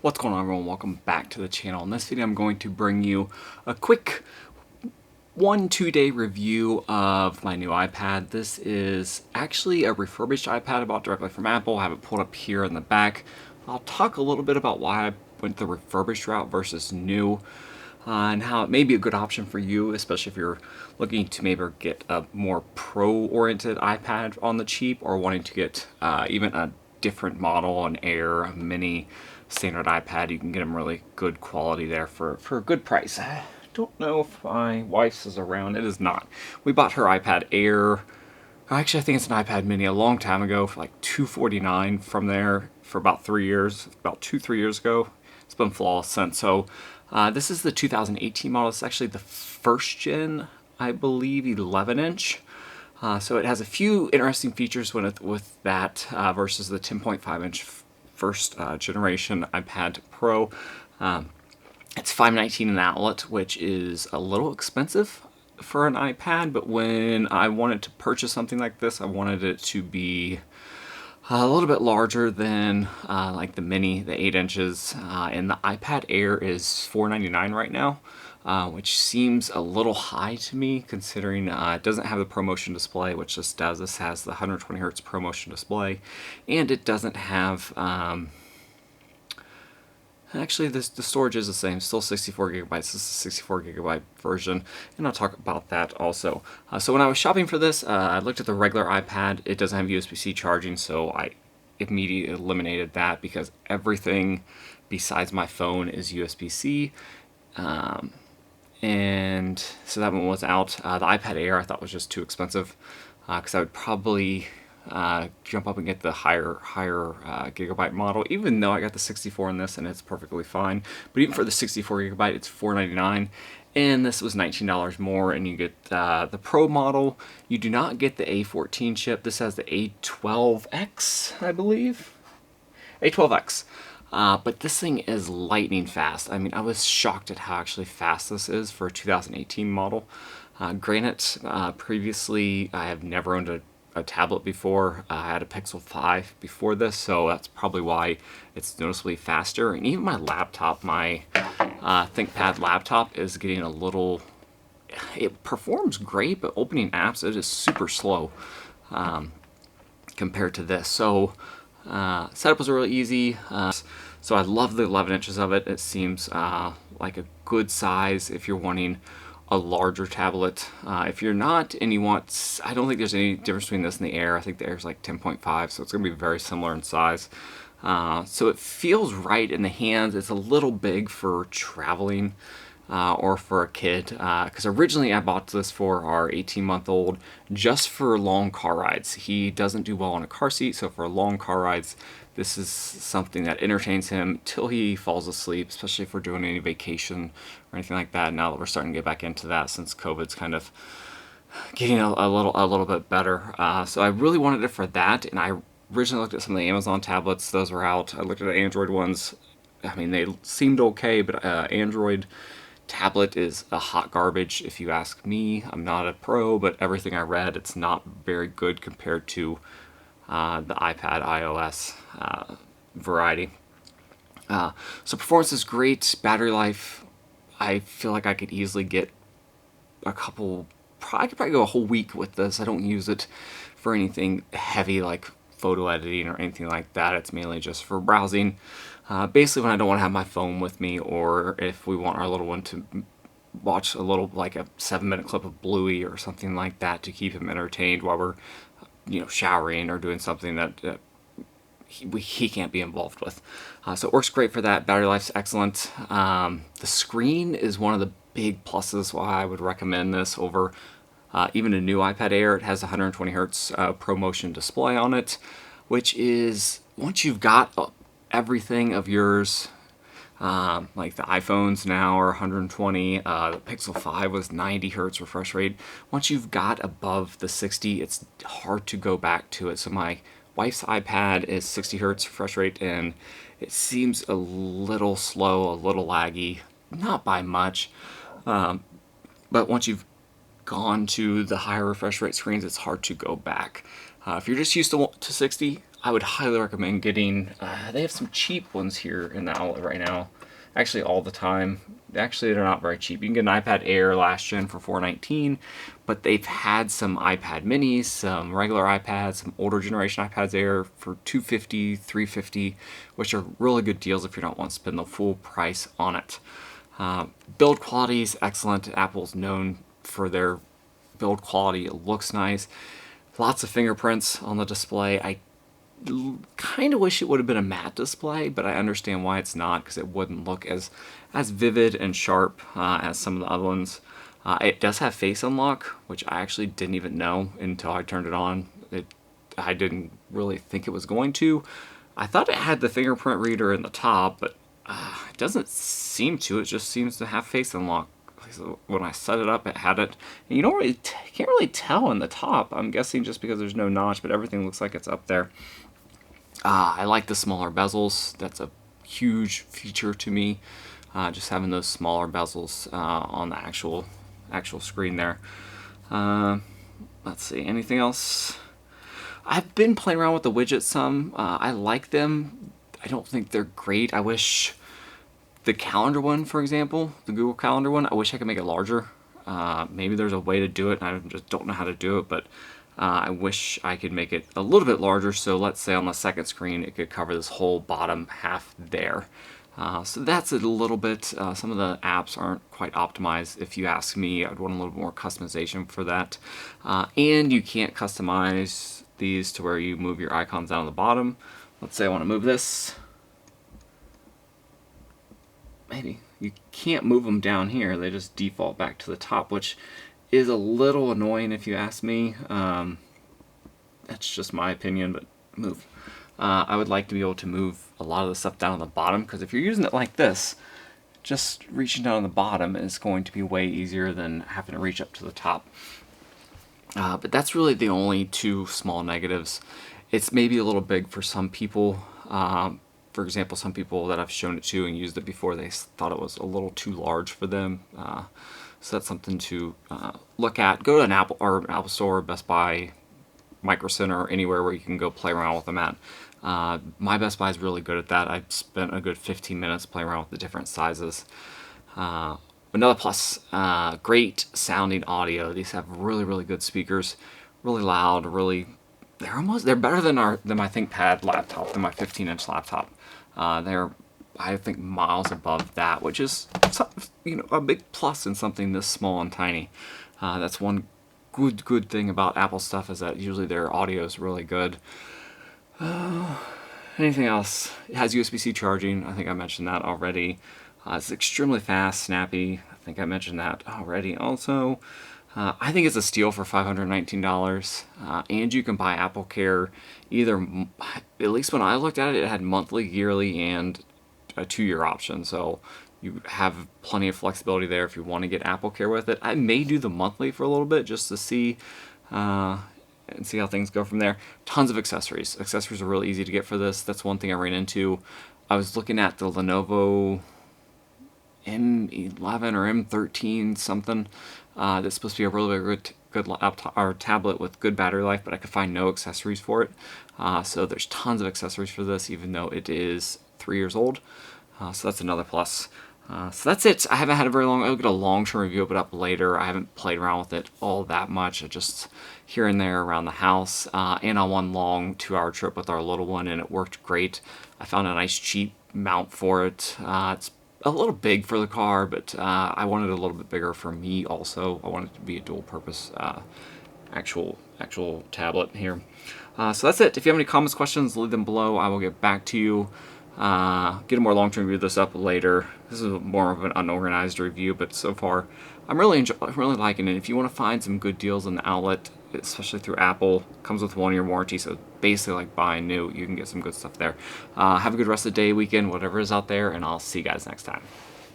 What's going on, everyone? Welcome back to the channel. In this video I'm going to bring you a quick 1-2 day review of my new iPad. This is actually a refurbished iPad I bought directly from Apple. I have it pulled up here in the back. I'll talk a little bit about why I went the refurbished route versus new, and how it may be a good option for you, especially if you're looking to maybe get a more pro-oriented iPad on the cheap, or wanting to get even a different model, an Air, a Mini, standard iPad. You can get them really good quality there for a good price. I don't know if my wife's is around. It is not. We bought her iPad Air. Actually, I think it's an iPad Mini a long time ago for like $249 from there for about 3 years, about 2-3 years ago. It's been flawless since. So this is the 2018 model. It's actually the first gen, I believe, 11-inch. So it has a few interesting features with that versus the 10.5-inch first generation iPad Pro. It's $519 an outlet, which is a little expensive for an iPad, but when I wanted to purchase something like this, I wanted it to be a little bit larger than like the Mini, the 8 inches, and the iPad Air is $499 right now, which seems a little high to me considering it doesn't have the ProMotion display, which this does. This has the 120 hertz ProMotion display, and it doesn't have actually, the storage is the same, still 64 gigabytes. This is a 64 gigabyte version, and I'll talk about that also. So when I was shopping for this, I looked at the regular iPad. It doesn't have USB-C charging, so I immediately eliminated that because everything besides my phone is USB-C. And so that one was out. The iPad Air I thought was just too expensive because I would probably jump up and get the higher gigabyte model, even though I got the 64 in this and it's perfectly fine. But even for the 64 gigabyte, it's $499, and this was $19 more, and you get the Pro model. You do not get the A14 chip. This has the A12X, I believe. A12X. But this thing is lightning fast. I mean, I was shocked at how actually fast this is for a 2018 model. Granted, previously I have never owned a tablet before. I had a Pixel 5 before this, so that's probably why it's noticeably faster. And even my laptop, my ThinkPad laptop, is getting a little... It performs great, but opening apps, it is super slow compared to this. So setup was really easy. So I love the 11 inches of it. It seems like a good size if you're wanting a larger tablet. If you're not and you want, I don't think there's any difference between this and the Air. I think the Air is like 10.5, so it's going to be very similar in size. So it feels right in the hands. It's a little big for traveling or for a kid, because originally I bought this for our 18-month-old just for long car rides. He doesn't do well in a car seat, so for long car rides, this is something that entertains him till he falls asleep, especially if we're doing any vacation or anything like that. Now that we're starting to get back into that since COVID's kind of getting a little bit better. So I really wanted it for that, and I originally looked at some of the Amazon tablets. Those were out. I looked at the Android ones. I mean, they seemed okay, but Android tablet is a hot garbage if you ask me. I'm not a pro, but everything I read, it's not very good compared to the iPad iOS variety. So performance is great. Battery life, I feel like I could easily get I could probably go a whole week with this. I don't use it for anything heavy like photo editing or anything like that. It's mainly just for browsing. Basically when I don't want to have my phone with me, or if we want our little one to watch a little, like a 7-minute clip of Bluey or something like that to keep him entertained while we're showering or doing something that he can't be involved with. So it works great for that. Battery life's excellent. The screen is one of the big pluses why I would recommend this over even a new iPad Air. It has 120 hertz ProMotion display on it, which is, once you've got everything of yours, like the iPhones now are 120, the Pixel 5 was 90 hertz refresh rate. Once you've got above the 60, it's hard to go back to it. So my wife's iPad is 60 hertz refresh rate, and it seems a little slow, a little laggy, not by much. But once you've gone to the higher refresh rate screens, it's hard to go back. If you're just used to 60, I would highly recommend getting, they have some cheap ones here in the outlet right now. Actually, all the time. Actually, they're not very cheap. You can get an iPad Air last gen for $419, but they've had some iPad minis, some regular iPads, some older generation iPads Air for $250, $350, which are really good deals if you don't want to spend the full price on it. Build quality is excellent. Apple's known for their build quality. It looks nice. Lots of fingerprints on the display. I kind of wish it would have been a matte display, but I understand why it's not, because it wouldn't look as vivid and sharp as some of the other ones. It does have face unlock, which I actually didn't even know until I turned it on. I didn't really think it was going to. I thought it had the fingerprint reader in the top, but it doesn't seem to. It just seems to have face unlock. So when I set it up, it had it. And you don't really can't really tell in the top. I'm guessing just because there's no notch, but everything looks like it's up there. I like the smaller bezels. That's a huge feature to me. Just having those smaller bezels on the actual screen there. Let's see, anything else? I've been playing around with the widgets some. I like them. I don't think they're great. I wish the calendar one, for example, the Google Calendar one, I wish I could make it larger. Maybe there's a way to do it, and I just don't know how to do it, but I wish I could make it a little bit larger, so let's say on the second screen it could cover this whole bottom half there. So that's a little bit, some of the apps aren't quite optimized. If you ask me, I'd want a little more customization for that. And you can't customize these to where you move your icons down to the bottom. Let's say I want to move this. Maybe. You can't move them down here. They just default back to the top, which is a little annoying if you ask me. That's just my opinion, but move. I would like to be able to move a lot of the stuff down on the bottom, because if you're using it like this, just reaching down on the bottom is going to be way easier than having to reach up to the top. But that's really the only two small negatives. It's maybe a little big for some people. For example, some people that I've shown it to and used it before, they thought it was a little too large for them. So that's something to look at. Go to an Apple Store, Best Buy, Micro Center, or anywhere where you can go play around with them at. My Best Buy is really good at that. I've spent a good 15 minutes playing around with the different sizes. Another plus, great sounding audio. These have really, really good speakers, really loud, they're better than my ThinkPad laptop, than my 15-inch laptop. They're, I think, miles above that, which is, a big plus in something this small and tiny. That's one good thing about Apple stuff, is that usually their audio is really good. Anything else? It has USB-C charging. I think I mentioned that already. It's extremely fast, snappy. I think I mentioned that already also. I think it's a steal for $519, and you can buy AppleCare either, at least when I looked at it, it had monthly, yearly, and a 2-year option, so you have plenty of flexibility there if you want to get AppleCare with it. I may do the monthly for a little bit just to see and see how things go from there. Tons of accessories. Accessories are really easy to get for this. That's one thing I ran into. I was looking at the Lenovo M11 or M13 something. That's supposed to be a really good laptop or tablet with good battery life, but I could find no accessories for it. So there's tons of accessories for this, even though it is 3 years old. So that's another plus. So that's it. I haven't had a very long, I'll get a long-term review of it up later. I haven't played around with it all that much, just here and there around the house, and on one long 2-hour trip with our little one, and it worked great. I found a nice cheap mount for it. It's a little big for the car, but I wanted it a little bit bigger for me also. I wanted it to be a dual purpose actual tablet here. So that's it. If you have any comments, questions, leave them below. I will get back to you. Get a more long-term review of this up later. This is more of an unorganized review, but so far I'm really liking it. If you want to find some good deals in the outlet, especially through Apple, comes with 1-year warranty, so basically like buying new, you can get some good stuff there. Have a good rest of the day, weekend, whatever is out there, and I'll see you guys next time.